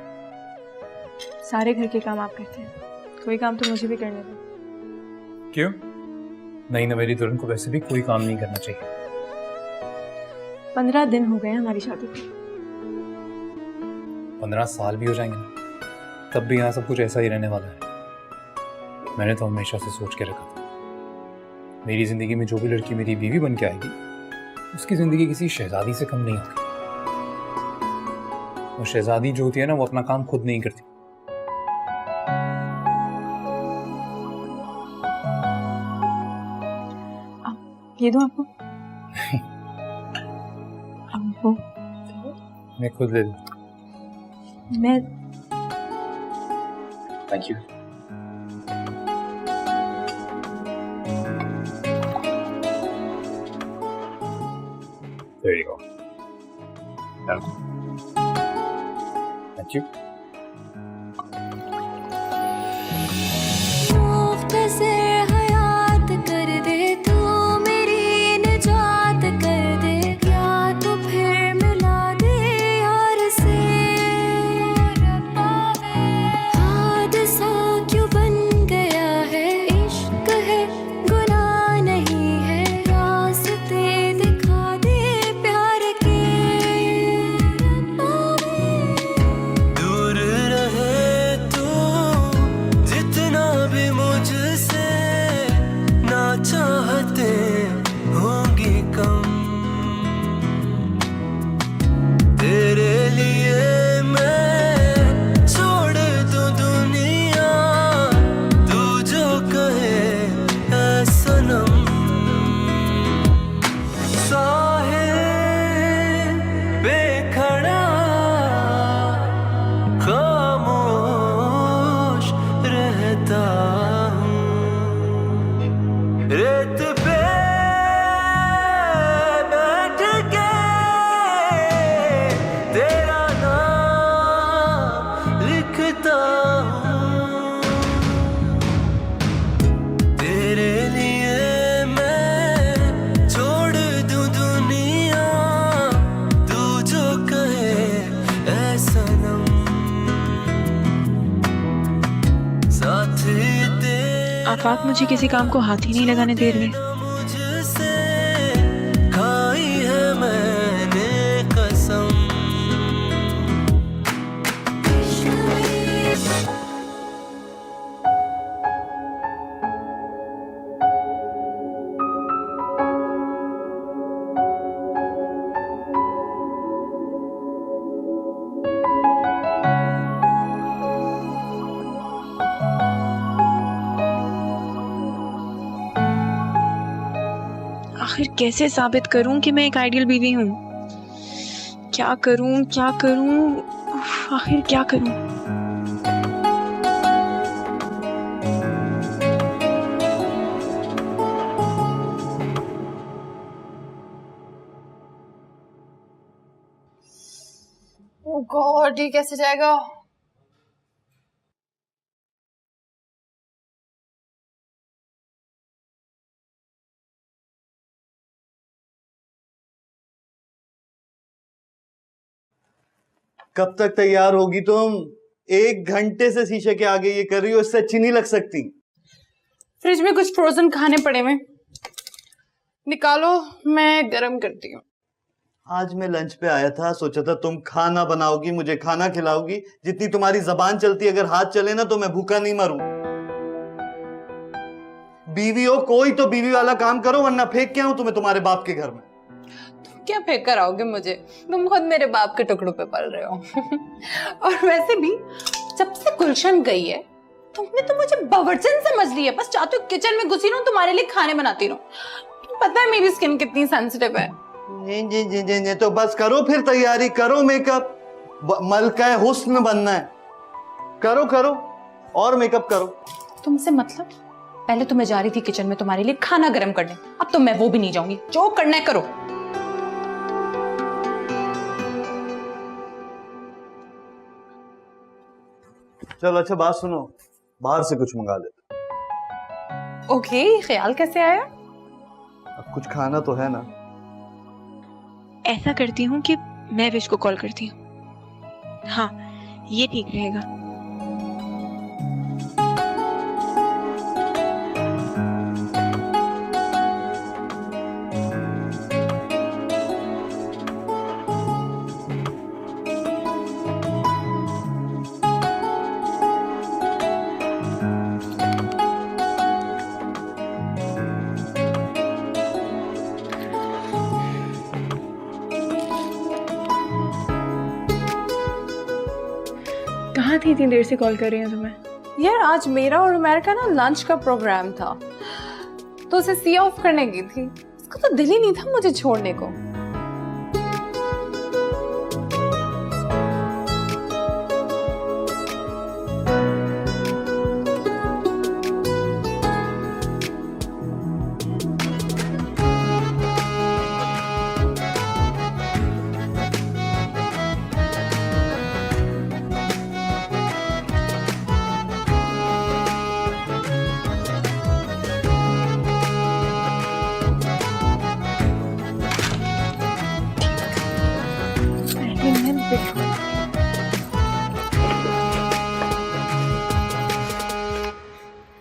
सारे घर के काम आप करते हैं, कोई काम तो मुझे भी करने दो। क्यों? नहीं ना, मेरी दुल्हन को वैसे भी कोई काम नहीं करना चाहिए। 15 दिन हो गए हैं हमारी शादी को। 15 साल भी हो जाएंगे ना, तब भी यहाँ सब कुछ ऐसा ही रहने वाला है। मैंने तो हमेशा से सोच के रखा था, मेरी जिंदगी में जो भी लड़की मेरी बीवी बन के आएगी, उसकी जिंदगी किसी शहजादी से कम नहीं होगी। और शहजादी जो होती है ना, वो अपना काम खुद नहीं करती। ये दो आपको। आपको मैं खुद ले लूं। मैं thank you. There you go. Thank you. मुख्तसर हयात कर दे तू, मेरी निजात कर दे, क्या तू फिर मिला दे यार से। हादसा क्यों बन गया है, इश्क है गुनाह नहीं है, रास्ते दिखा दे प्यार के। दूर रहे तू जितना भी मुझसे, ना चाहते होंगी कम। तेरे लिए मैं छोड़ दूं दुनिया, तू जो कहे ऐ सनम। साहिल पे खड़ा खामोश रहता हूँ, रेत पे बैठ के तेरा नाम लिखता हूँ। तेरे लिए मैं छोड़ दूं दुनिया, तू जो कहे ऐ सनम। साथी आप मुझे किसी काम को हाथ ही नहीं लगाने दे रहे। मुझसे खाई है मैंने कसम। आखिर कैसे साबित करूं कि मैं एक आइडियल बीवी हूँ? क्या करूं क्या करूं, आखिर क्या करूं? ओह गॉड, ये कैसे जाएगा? कब तक तैयार होगी तुम? 1 घंटे से शीशे के आगे ये कर रही हो, इससे अच्छी नहीं लग सकती। फ्रिज में कुछ फ्रोजन खाने पड़े हैं, निकालो, मैं गरम करती हूँ। आज मैं लंच पे आया था, सोचा था तुम खाना बनाओगी, मुझे खाना खिलाओगी। जितनी तुम्हारी जबान चलती, अगर हाथ चले ना तो मैं भूखा नहीं मरूं। बीवी हो कोई तो बीवी वाला काम करो, वरना फेंक के आऊं तुम्हें तुम्हारे बाप के घर में। तुम क्या फेंक कर आओगे मुझे? तुम खुद मेरे बाप के टुकड़ों पे पल रहे हो। और वैसे भी जब से गुलशन गई है, तुमने तो मुझे बावर्चन समझ लिया। बस चाहती हूँ किचन में घुसी रहूं, तुम्हारे लिए खाने बनाती रहूं। पता है मेरी स्किन कितनी सेंसिटिव है। जी जी जी जी, तो बस करो फिर तैयारी, करो मेकअप, मलका हुस्न बनना है, करो करो और मेकअप करो। तुमसे मतलब? पहले तो मैं जा रही थी किचन में तुम्हारे लिए खाना गर्म करने, अब तो मैं वो भी नहीं जाऊंगी। जो करना है करो। चलो अच्छा बात सुनो, बाहर से कुछ मंगा लेते। ओके, ख्याल कैसे आया? अब कुछ खाना तो है ना। ऐसा करती हूँ कि मैं विश को कॉल करती हूँ। हाँ, ये ठीक रहेगा। कहाँ थी? इतनी देर से कॉल कर रही हूँ तुम्हें। यार आज मेरा और उमर का ना लंच का प्रोग्राम था, तो उसे सी ऑफ करने गई थी। उसका तो दिल ही नहीं था मुझे छोड़ने को।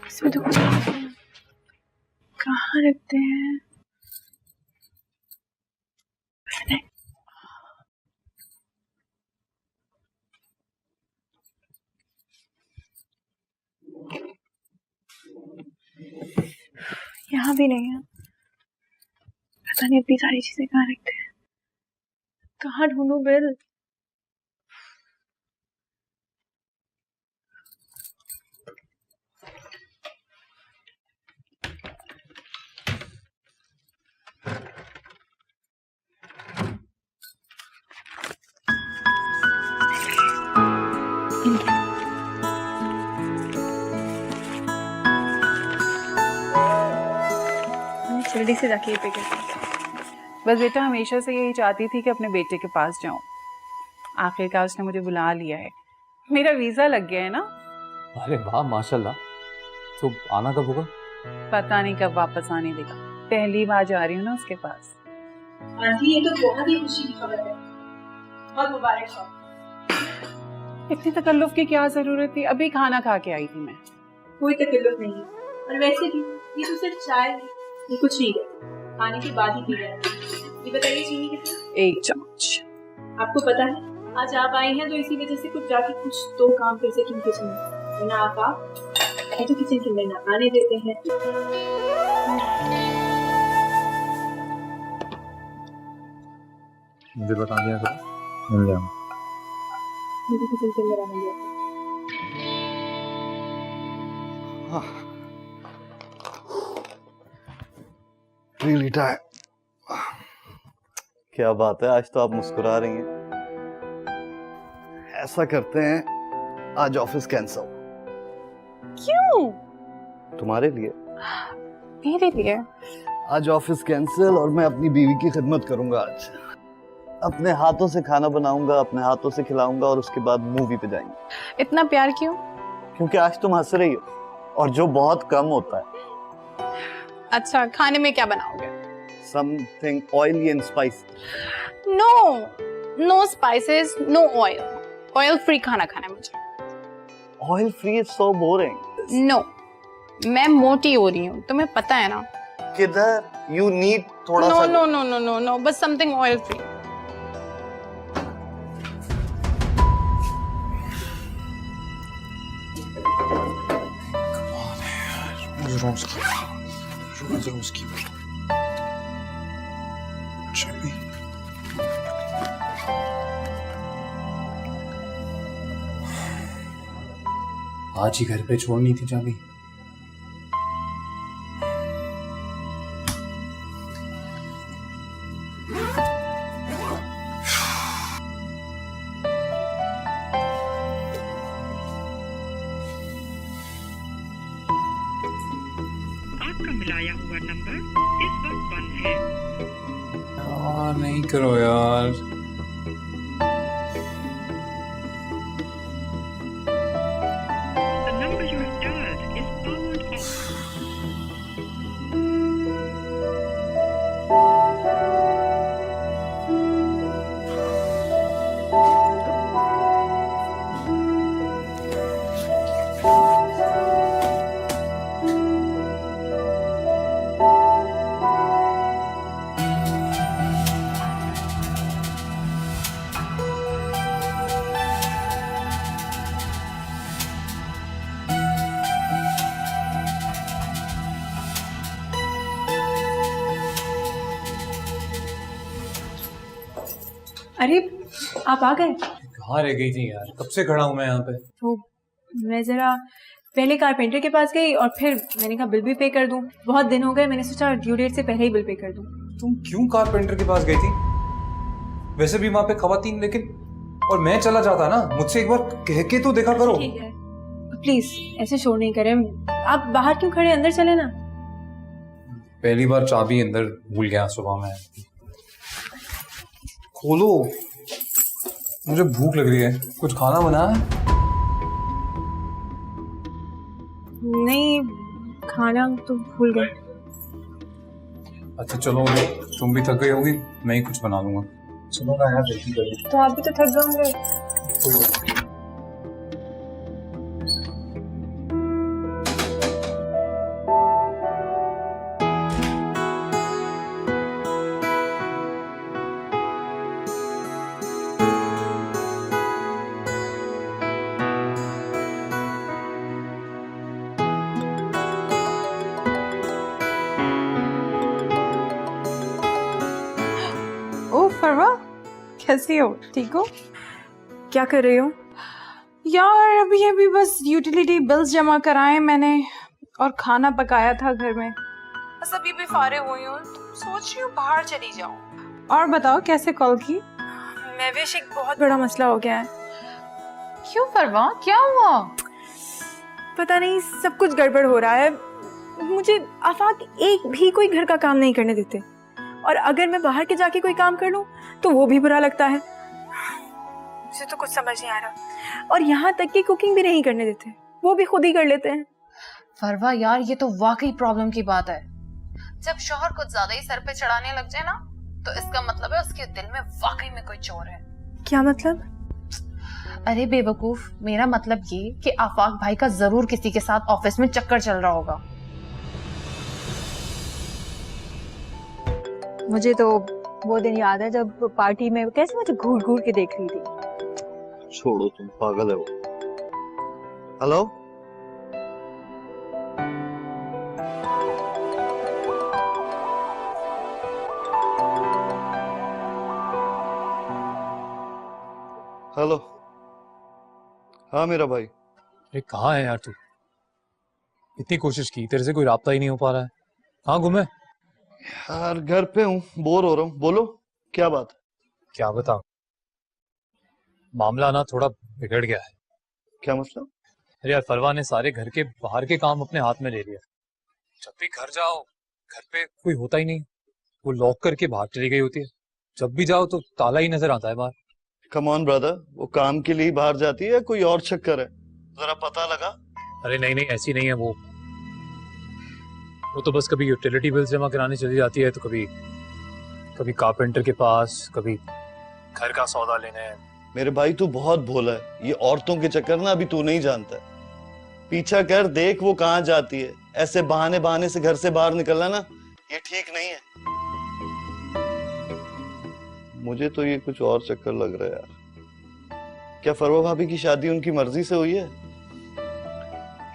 इसमें तो कुछ कहाँ रखते हैं? यहाँ भी नहीं है। पता नहीं इतनी सारी चीजें कहाँ रखते हैं। कहाँ ढूंढूं बिल? जल्दी से जाके ये पे करते हैं। बस बेटा हमेशा से यही चाहती थी कि अपने बेटे के पास जाऊं। आखिरकार उसने मुझे बुला लिया है, मेरा वीजा लग गया है ना। अरे वाह माशाल्लाह। तो आना कब होगा? पता नहीं कब वापस आने देगा। पहली बार जा रही हूँ ना उसके पास। आंटी ये तो बहुत ही खुशी की खबर है, बहुत मुबारक हो। इतनी तकल्लुफ की क्या जरूरत थी? अभी खाना खा के आई थी मैं। कोई तकल्लुफ नहीं है, और वैसे भी ये तो सिर्फ चाय है, ये कुछ नहीं है, खाने के बाद ही पी रहे हैं। ये बताइए चीनी कितनी? 1 चम्मच। आपको पता है आज आप आई हैं तो इसी वजह से कुछ जाके कुछ तो काम कर सकें किचन में, वरना आप तो किचन के अंदर ना आने देते हैं। मुझे बता दिया करो, मिल जाऊंगा। मुझे किचन के अंदर आने देते हैं। Really tired. क्या बात है, आज तो आप मुस्कुरा रही हैं। ऐसा करते हैं, आज ऑफिस कैंसिल। क्यों? तुम्हारे लिए। मेरे लिए? आज ऑफिस कैंसिल और मैं अपनी बीवी की खिदमत करूंगा आज। अपने हाथों से खाना बनाऊंगा, अपने हाथों से खिलाऊंगा और उसके बाद मूवी पे जाएंगे। इतना प्यार क्यों? क्योंकि आज तुम हंस रही हो और जो बहुत कम होता है। अच्छा, खाने में क्या बनाओगे? Something oily and spicy. No, no spices, no oil. Oil free खाना खाना है मुझे। Oil free is so boring. No, मैं मोटी हो रही हूँ, तुम्हें पता है ना। किधर? You need थोड़ा नो सा। No no no no no, बस समथिंग ऑयल फ्री। आज ही घर पे छोड़नी थी चाबी। आपका मिलाया हुआ नंबर इस वक्त बंद है। यार नहीं करो यार। The number you have dialed is powered off. अरे आप आ गए। कहाँ रह गई थी यार, कब से खड़ा हूँ मैं यहाँ पे। तो मैं जरा पहले कारपेंटर के पास गई और फिर मैंने कहा बिल भी पे कर दूं। बहुत दिन हो गए, मैंने सोचा ड्यू डेट से पहले ही बिल पे कर दूं। तुम क्यों कारपेंटर के पास गई थी? वैसे भी वहां पे खवातीन, लेकिन और मैं चला जाता ना, मुझसे एक बार कह के तो देखा करो। ठीक है, प्लीज ऐसे शोर नहीं करें। आप बाहर क्यों खड़े, अंदर चले ना। पहली बार चाबी अंदर भूल गया सुबह में। खोलो, मुझे भूख लग रही है, कुछ खाना बना है? नहीं, खाना तो भूल गए। अच्छा चलो, तुम भी थक गई होगी, मैं ही कुछ बना लूंगा। सुनो ना यार, जल्दी करो। तो आप भी तो थक गए होंगे। ओ फरवा, कैसी हो? ठीक हो? क्या कर रही हो? यार अभी अभी बस यूटिलिटी बिल्स जमा कराए मैंने और खाना पकाया था घर में। बस अभी भी फारिग हुई हूँ, तो सोच रही हूँ बाहर चली जाऊँ। और बताओ कैसे कॉल की? महविश, एक बहुत बड़ा मसला हो गया है। क्यों फरवा, क्या हुआ? पता नहीं, सब कुछ गड़बड़ हो रहा है। मुझे आफाक एक भी कोई घर का काम नहीं करने देते, और अगर मैं बाहर के जाके कोई काम कर लूं तो वो भी बुरा लगता है। मुझे तो कुछ समझ नहीं आ रहा। और यहाँ तक कि कुकिंग भी नहीं करने देते, वो भी खुद ही कर लेते हैं। फरवा यार, ये तो वाकई प्रॉब्लम की बात है। जब शौहर कुछ ज्यादा ही सर पे चढ़ाने लग जाए ना, तो इसका मतलब है उसके दिल में वाकई में कोई चोर है। क्या मतलब? अरे बेवकूफ, मेरा मतलब ये कि आफाक भाई का जरूर किसी के साथ ऑफिस में चक्कर चल रहा होगा। मुझे तो वो दिन याद है जब पार्टी में कैसे मुझे घूर घूर के देख रही थी। छोड़ो, तुम पागल है वो। Hello, hello. हाँ मेरा भाई। अरे कहाँ है यार तू? इतनी कोशिश की, तेरे से कोई राब्ता ही नहीं हो पा रहा है। कहाँ गुम है? यार घर पे हूँ, बोर हो रहा हूँ। बोलो क्या बात है? क्या बता, मामला ना थोड़ा बिगड़ गया है। क्या मसला? अरे यार, फरवा ने सारे घर के बाहर के काम अपने हाथ में ले लिया। जब भी घर जाओ, घर पे कोई होता ही नहीं, वो लॉक करके बाहर चली गई होती है। जब भी जाओ तो ताला ही नजर आता है बाहर। कम ऑन ब्रदर, वो काम के लिए ही बाहर जाती है या कोई और चक्कर है? जरा पता लगा। अरे नहीं नहीं, ऐसी नहीं है वो तो बस कभी यूटिलिटी बिल्स जमा कराने चली जाती है, तो कभी कभी कारपेंटर के पास, कभी घर का सौदा लेने। मेरे भाई तू बहुत भोला है, ये औरतों के चक्कर ना अभी तू नहीं जानता है। पीछा कर, देख वो कहाँ जाती है। ऐसे बहाने बहाने से घर से बाहर निकलना ना, ये ठीक नहीं है। मुझे तो ये कुछ और चक्कर लग रहा है यार। क्या फरवा भाभी की शादी उनकी मर्जी से हुई है?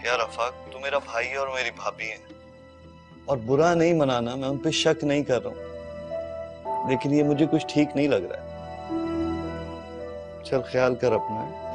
यार अफाक, तू मेरा भाई है और मेरी भाभी है, और बुरा नहीं मनाना, मैं उन पे शक नहीं कर रहा हूं, लेकिन ये मुझे कुछ ठीक नहीं लग रहा है। चल ख्याल कर अपना।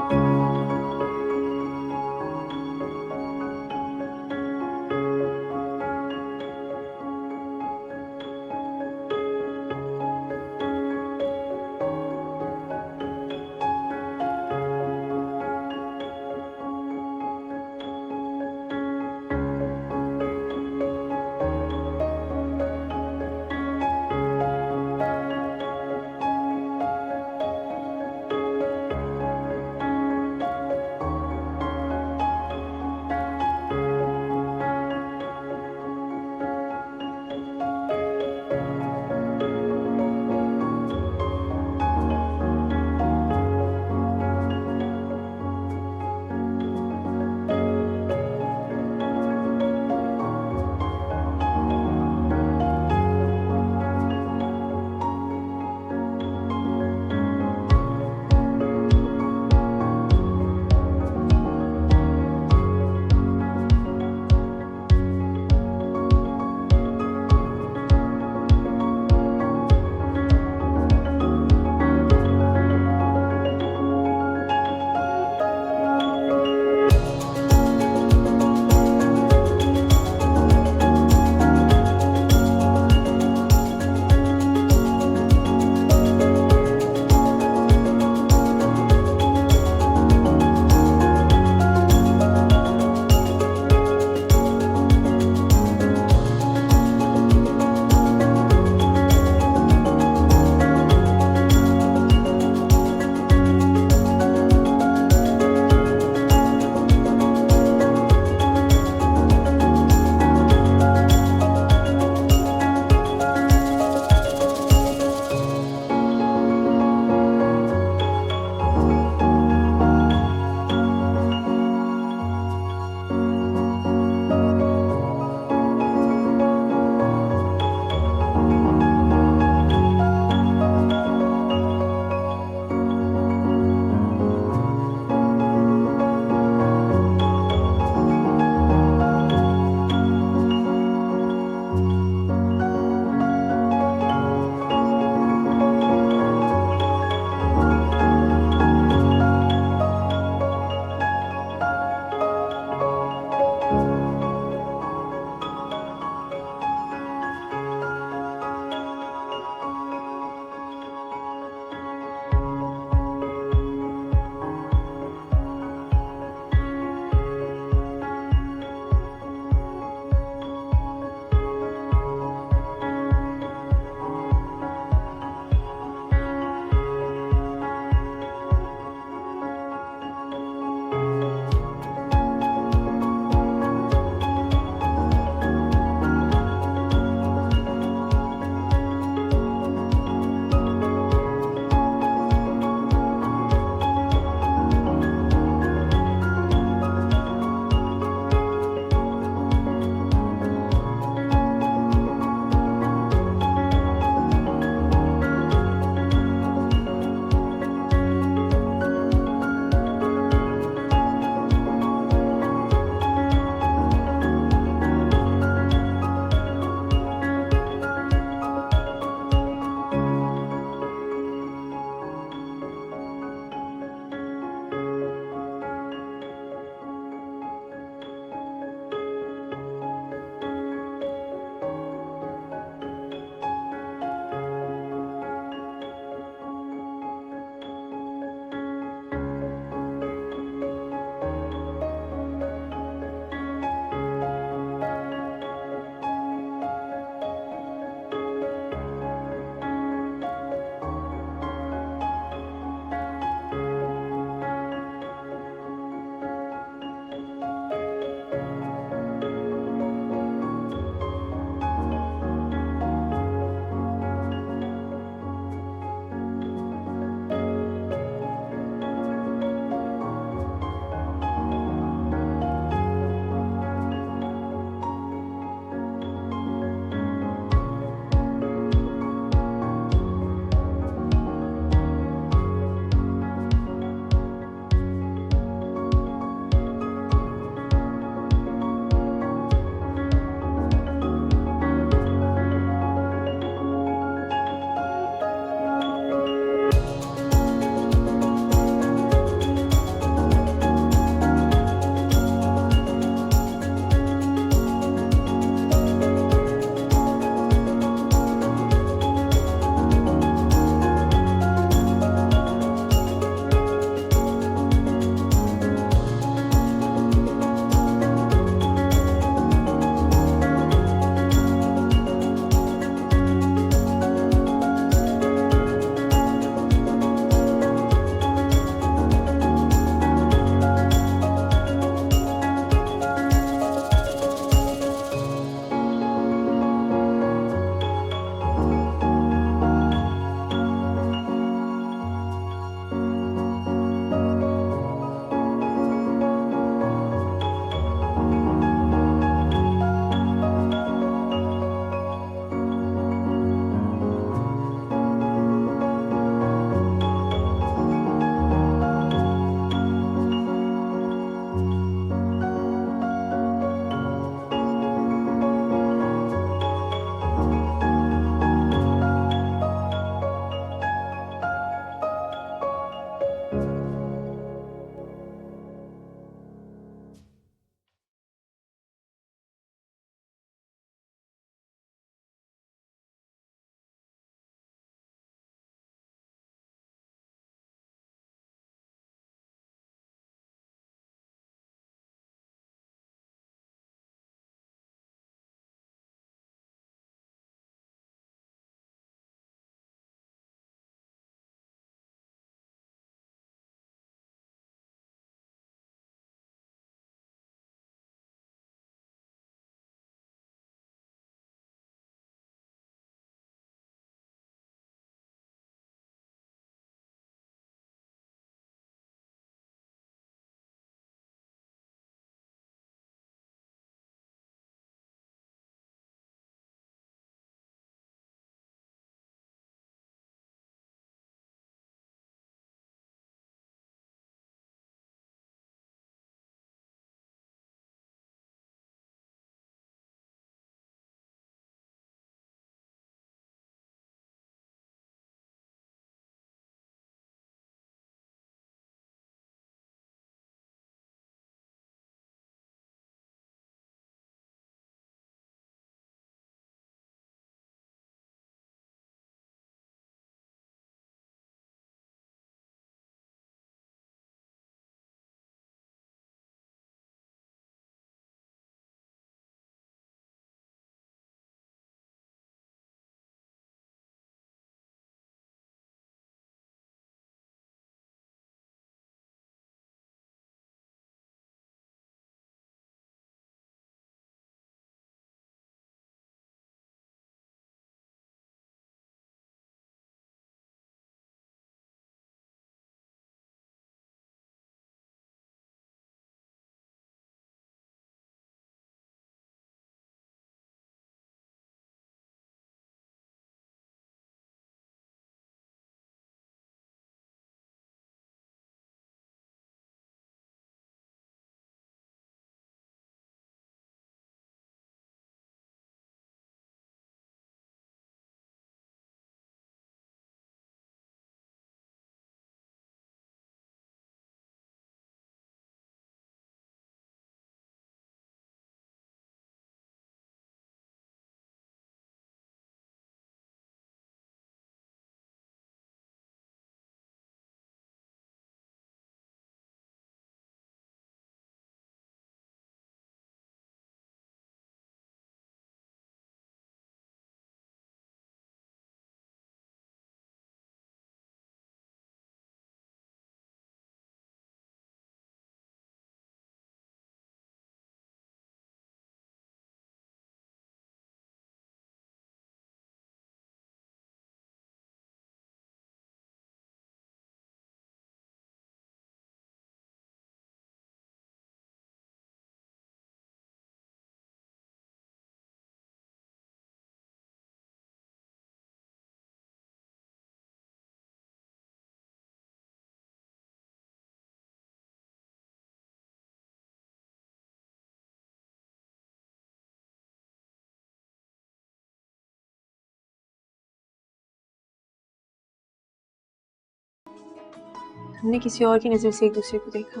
हमने किसी और की नजर से एक दूसरे को देखा,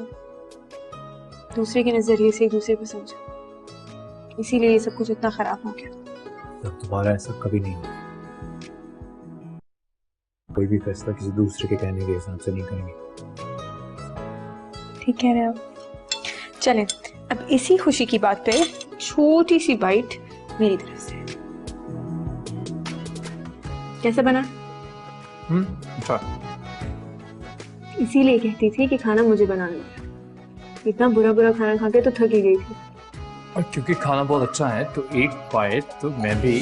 दूसरे के नजरिए से एक दूसरे को समझा, इसीलिए ये सब कुछ इतना खराब हो गया। अब दोबारा ऐसा कभी नहीं होगा। कोई भी फैसला किसी दूसरे के कहने के हिसाब से नहीं करेंगे। ठीक कह रहे हो आप। चलें, अब इसी खुशी की बात पे छोटी सी बाइट मेरी तरफ से। कैसा बना? अच्छा। इसीलिए कहती थी कि खाना मुझे बनाना है। इतना बुरा बुरा खाना खा के तो थक ही गई थी। और क्योंकि खाना बहुत अच्छा है तो एक बाइट तो मैं भी